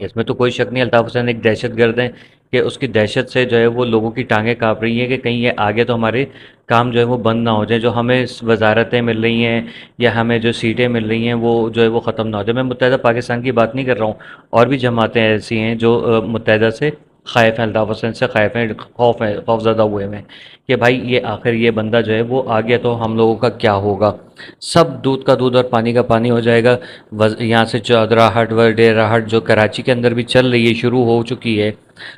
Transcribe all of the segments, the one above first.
اس میں تو کوئی شک نہیں، الطاف حسین ایک دہشت گرد ہیں کہ اس کی دہشت سے جو ہے وہ لوگوں کی ٹانگیں کانپ رہی ہیں کہ کہیں یہ آگے تو ہمارے کام جو ہے وہ بند نہ ہو جائیں، جو ہمیں وزارتیں مل رہی ہیں یا ہمیں جو سیٹیں مل رہی ہیں وہ جو ہے وہ ختم نہ ہو جائے۔ میں متحدہ پاکستان کی بات نہیں کر رہا ہوں، اور بھی جماعتیں ایسی ہیں جو متحدہ سے خائف ہیں، الطاف حسین سے خائف ہیں، خوف زدہ ہوئے ہیں کہ بھائی یہ آخر یہ بندہ جو ہے وہ آ گیا تو ہم لوگوں کا کیا ہوگا، سب دودھ کا دودھ اور پانی کا پانی ہو جائے گا۔ یہاں سے چودرہ ہٹ وڈیرہ ہٹ جو کراچی کے اندر بھی چل رہی ہے، شروع ہو چکی ہے،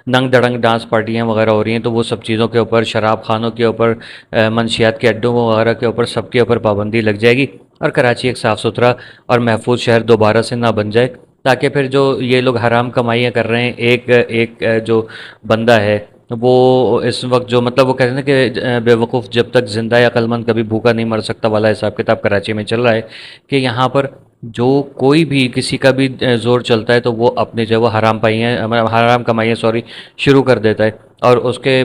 ننگ دڑنگ ڈانس پارٹیاں وغیرہ ہو رہی ہیں، تو وہ سب چیزوں کے اوپر، شراب خانوں کے اوپر، منشیات کے اڈوں وغیرہ کے اوپر، سب کے اوپر پابندی لگ جائے گی، اور کراچی ایک صاف ستھرا اور محفوظ شہر دوبارہ سے نہ بن جائے، تاکہ پھر جو یہ لوگ حرام کمائیاں کر رہے ہیں، ایک ایک جو بندہ ہے وہ اس وقت جو مطلب وہ کہتے ہیں نا کہ بے وقوف جب تک زندہ ہے عقل مند کبھی بھوکا نہیں مر سکتا والا حساب کتاب کراچی میں چل رہا ہے، کہ یہاں پر جو کوئی بھی کسی کا بھی زور چلتا ہے تو وہ اپنے جو ہے وہ حرام کمائیاں شروع کر دیتا ہے، اور اس کے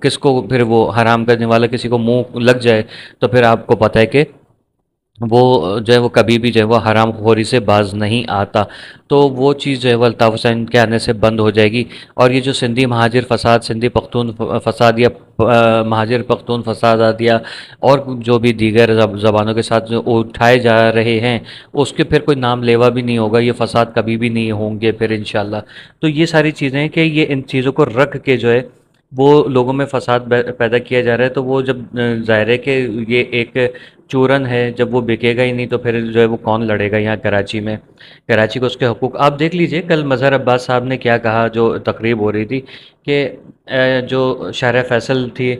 کس کو پھر وہ حرام کرنے والا کسی کو منہ لگ جائے تو پھر آپ کو پتہ ہے کہ وہ جو ہے وہ کبھی بھی جو ہے وہ حرام خوری سے باز نہیں آتا، تو وہ چیز جو ہے وہ الطاف حسین کے آنے سے بند ہو جائے گی۔ اور یہ جو سندھی مہاجر فساد، سندھی پختون فساد یا مہاجر پختون فسادات یا اور جو بھی دیگر زبانوں کے ساتھ جو اٹھائے جا رہے ہیں، اس کے پھر کوئی نام لیوا بھی نہیں ہوگا، یہ فساد کبھی بھی نہیں ہوں گے پھر انشاءاللہ۔ تو یہ ساری چیزیں ہیں کہ یہ ان چیزوں کو رکھ کے جو ہے وہ لوگوں میں فساد پیدا کیا جا رہا ہے، تو وہ جب ظاہر ہے کہ یہ ایک چورن ہے، جب وہ بکے گا ہی نہیں تو پھر جو ہے وہ کون لڑے گا یہاں کراچی میں، کراچی کو اس کے حقوق آپ دیکھ لیجئے۔ کل مظہر عباس صاحب نے کیا کہا جو تقریب ہو رہی تھی کہ جو شارع فیصل تھی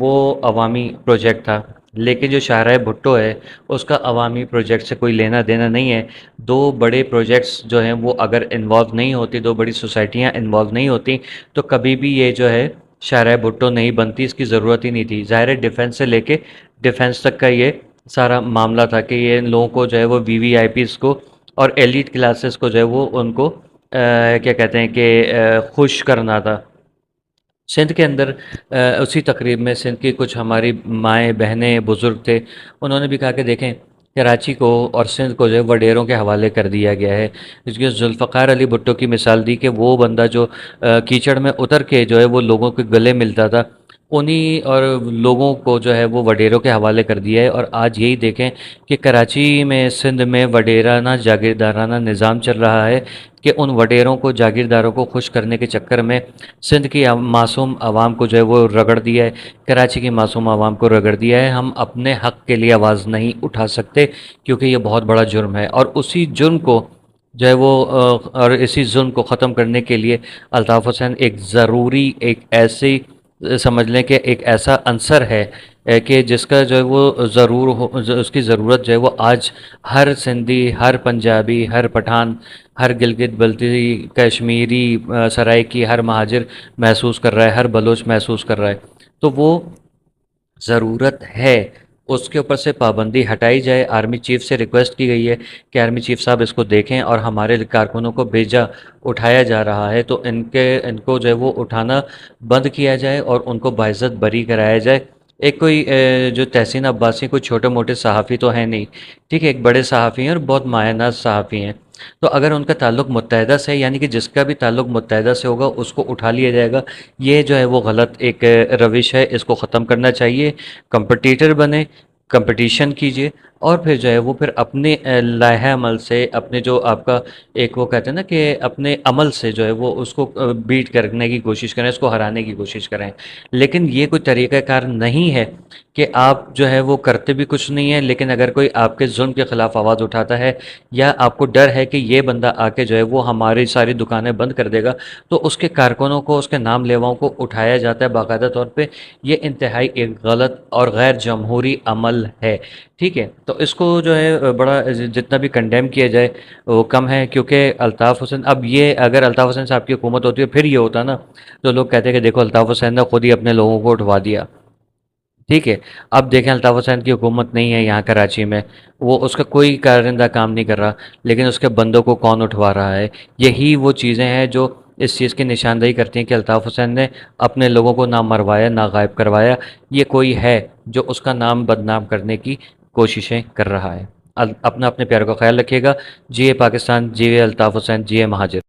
وہ عوامی پروجیکٹ تھا، لیکن جو شارع بھٹو ہے اس کا عوامی پروجیکٹ سے کوئی لینا دینا نہیں ہے۔ دو بڑے پروجیکٹس جو ہیں وہ اگر انوالو نہیں ہوتی، دو بڑی سوسائٹیاں انوالو نہیں ہوتی تو کبھی بھی یہ جو ہے شارع بھٹو نہیں بنتی، اس کی ضرورت ہی نہیں تھی۔ ظاہر ہے ڈیفنس سے لے کے ڈیفنس تک کا یہ سارا معاملہ تھا کہ یہ ان لوگوں کو جو ہے وہ وی وی آئی پیز کو اور ایلیٹ کلاسز کو جو ہے وہ ان کو کیا کہتے ہیں کہ خوش کرنا تھا۔ سندھ کے اندر اسی تقریب میں سندھ کی کچھ ہماری مائیں بہنیں بزرگ تھے، انہوں نے بھی کہا کہ دیکھیں کراچی کو اور سندھ کو جو ہے وڈیروں کے حوالے کر دیا گیا ہے، اس کے ذوالفقار علی بھٹو کی مثال دی کہ وہ بندہ جو کیچڑ میں اتر کے جو ہے وہ لوگوں کے گلے ملتا تھا، انہی اور لوگوں کو جو ہے وہ وڈیروں کے حوالے کر دیا ہے۔ اور آج یہی دیکھیں کہ کراچی میں سندھ میں وڈیرانہ جاگیردارانہ نظام چل رہا ہے کہ ان وڈیروں کو جاگیرداروں کو خوش کرنے کے چکر میں سندھ کی معصوم عوام کو جو ہے وہ رگڑ دیا ہے، کراچی کی معصوم عوام کو رگڑ دیا ہے۔ ہم اپنے حق کے لیے آواز نہیں اٹھا سکتے کیونکہ یہ بہت بڑا جرم ہے، اور اسی جرم کو جو ہے وہ اور اسی ظلم کو ختم کرنے کے لیے الطاف حسین ایک ضروری ایک ایسی سمجھ لیں کہ ایک ایسا عنصر ہے کہ جس کا جو ہے وہ اس کی ضرورت جو ہے وہ آج ہر سندھی، ہر پنجابی، ہر پٹھان، ہر گلگت بلتی کشمیری، سرائکی، ہر مہاجر محسوس کر رہا ہے، ہر بلوچ محسوس کر رہا ہے، تو وہ ضرورت ہے اس کے اوپر سے پابندی ہٹائی جائے۔ آرمی چیف سے ریکویسٹ کی گئی ہے کہ آرمی چیف صاحب اس کو دیکھیں، اور ہمارے کارکنوں کو بھیجا اٹھایا جا رہا ہے تو ان کو جو ہے وہ اٹھانا بند کیا جائے اور ان کو باعزت بری کرایا جائے۔ ایک کوئی جو تحسین عباسی کوئی چھوٹے موٹے صحافی تو ہیں نہیں، ٹھیک ہے، ایک بڑے صحافی ہیں اور بہت مایہ ناز صحافی ہیں، تو اگر ان کا تعلق متحدہ سے یعنی کہ جس کا بھی تعلق متحدہ سے ہوگا اس کو اٹھا لیا جائے گا، یہ جو ہے وہ غلط ایک روش ہے، اس کو ختم کرنا چاہیے۔ کمپٹیٹر بنے، کمپٹیشن کیجئے، اور پھر جو ہے وہ پھر اپنے لائحہ عمل سے، اپنے جو آپ کا ایک وہ کہتے ہیں نا کہ اپنے عمل سے جو ہے وہ اس کو بیٹ کرنے کی کوشش کریں، اس کو ہرانے کی کوشش کریں، لیکن یہ کوئی طریقہ کار نہیں ہے کہ آپ جو ہے وہ کرتے بھی کچھ نہیں ہیں، لیکن اگر کوئی آپ کے ظلم کے خلاف آواز اٹھاتا ہے یا آپ کو ڈر ہے کہ یہ بندہ آ کے جو ہے وہ ہماری ساری دکانیں بند کر دے گا، تو اس کے کارکنوں کو، اس کے نام لیواؤں کو اٹھایا جاتا ہے باقاعدہ طور پہ، یہ انتہائی ایک غلط اور غیر جمہوری عمل ہے، ٹھیک ہے۔ تو اس کو جو ہے بڑا جتنا بھی کنڈیم کیا جائے وہ کم ہے، کیونکہ الطاف حسین اب یہ اگر الطاف حسین صاحب کی حکومت ہوتی ہے پھر یہ ہوتا نا، تو لوگ کہتے ہیں کہ دیکھو الطاف حسین نے خود ہی اپنے لوگوں کو اٹھوا دیا، ٹھیک ہے۔ اب دیکھیں الطاف حسین کی حکومت نہیں ہے یہاں کراچی میں، وہ اس کا کوئی کارندہ کام نہیں کر رہا، لیکن اس کے بندوں کو کون اٹھوا رہا ہے؟ یہی وہ چیزیں ہیں جو اس چیز کی نشاندہی کرتی ہیں کہ الطاف حسین نے اپنے لوگوں کو نہ مروایا نہ غائب کروایا، یہ کوئی ہے جو اس کا نام بدنام کرنے کی کوششیں کر رہا ہے۔ اپنا اپنے پیاروں کا خیال رکھیے گا۔ جی اے پاکستان، جی اے الطاف حسین، جی اے مہاجر۔